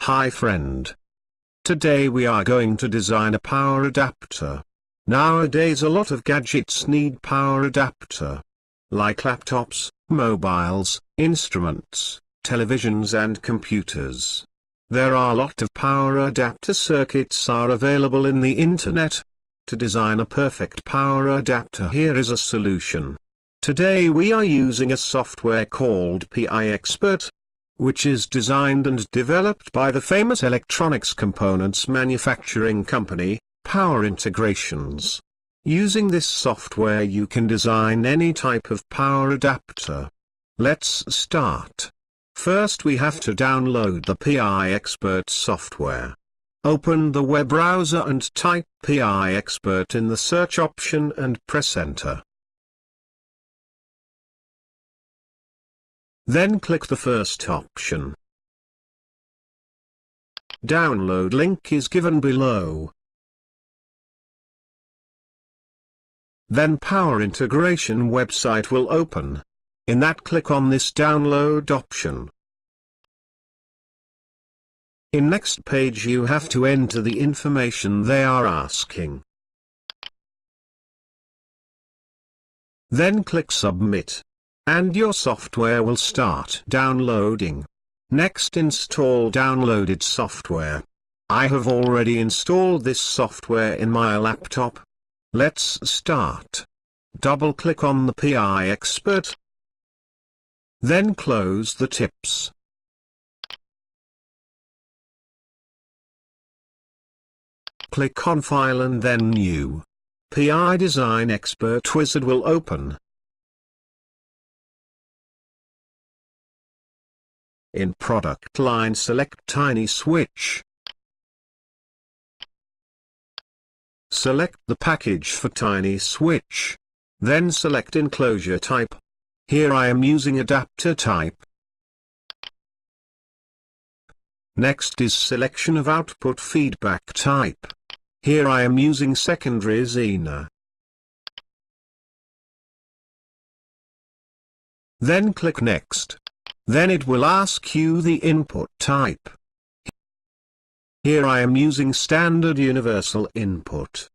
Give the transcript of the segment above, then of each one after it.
Hi friend. Today we are going to design a power adapter. Nowadays a lot of gadgets need power adapter. Like laptops, mobiles, instruments, televisions and computers. There are a lot of power adapter circuits are available in the internet. To design a perfect power adapter, here is a solution. Today we are using a software called PI Expert, which is designed and developed by the famous electronics components manufacturing company, Power Integrations. Using this software you can design any type of power adapter. Let's start. First we have to download the PI Expert software. Open the web browser and type PI Expert in the search option and press enter. Then click the first option. Download link is given below. Then Power Integration website will open. In that click on this download option. In next page you have to enter the information they are asking. Then click submit. And your software will start downloading. Next install downloaded software. I have already installed this software in my laptop. Let's start. Double click on the PI Expert. Then close the tips. Click on File and then New. PI Design Expert wizard will open. In product line select tiny switch. Select the package for tiny switch. Then select enclosure type. Here I am using adapter type. Next is selection of output feedback type. Here I am using secondary Zener. Then click next. Then it will ask you the input type. Here I am using standard universal input.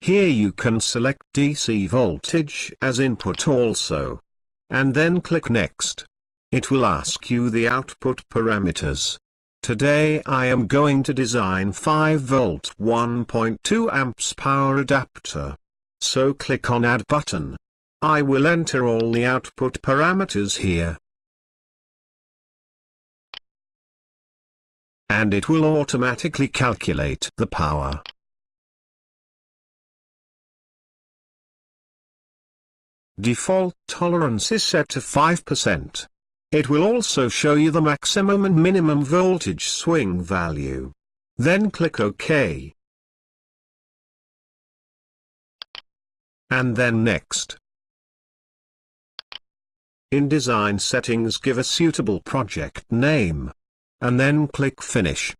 Here you can select DC voltage as input also. And then click next. It will ask you the output parameters. Today I am going to design 5 volt 1.2 amps power adapter. So click on Add button. I will enter all the output parameters here. And it will automatically calculate the power. Default tolerance is set to 5%. It will also show you the maximum and minimum voltage swing value. Then click OK. And then Next. In Design Settings give a suitable project name. And then click Finish.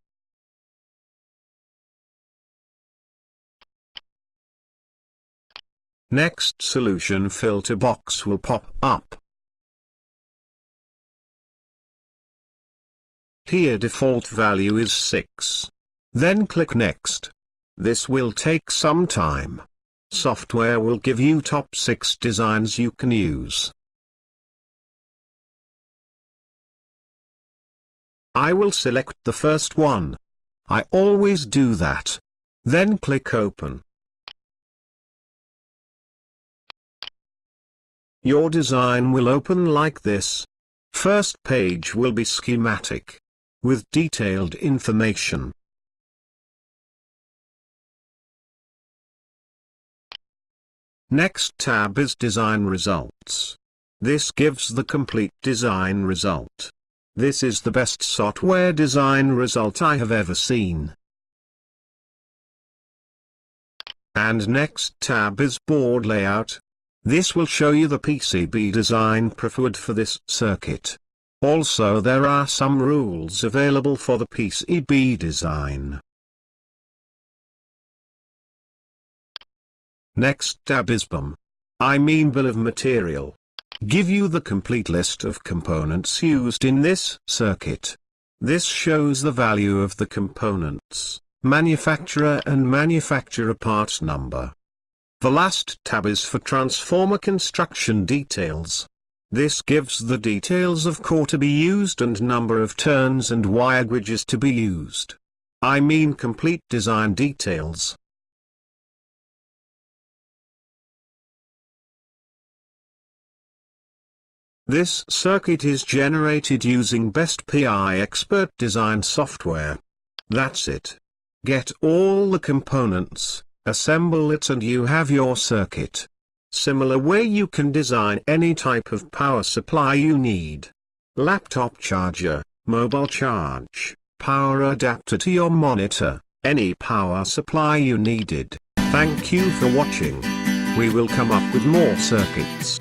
Next solution filter box will pop up. Here default value is 6. Then click Next. This will take some time. Software will give you top 6 designs you can use. I will select the first one. I always do that. Then click Open. Your design will open like this. First page will be schematic, with detailed information. Next tab is Design Results. This gives the complete design result. This is the best software design result I have ever seen. And next tab is Board Layout. This will show you the PCB design preferred for this circuit. Also there are some rules available for the PCB design. Next tab is BOM. I mean Bill of Material. Give you the complete list of components used in this circuit. This shows the value of the components, manufacturer and manufacturer part number. The last tab is for transformer construction details. This gives the details of core to be used and number of turns and wire gauges to be used. I mean complete design details. This circuit is generated using Best PI Expert design software. That's it. Get all the components, assemble it, and you have your circuit. Similar way you can design any type of power supply you need. Laptop charger, mobile charge, power adapter to your monitor, any power supply you needed. Thank you for watching. We will come up with more circuits.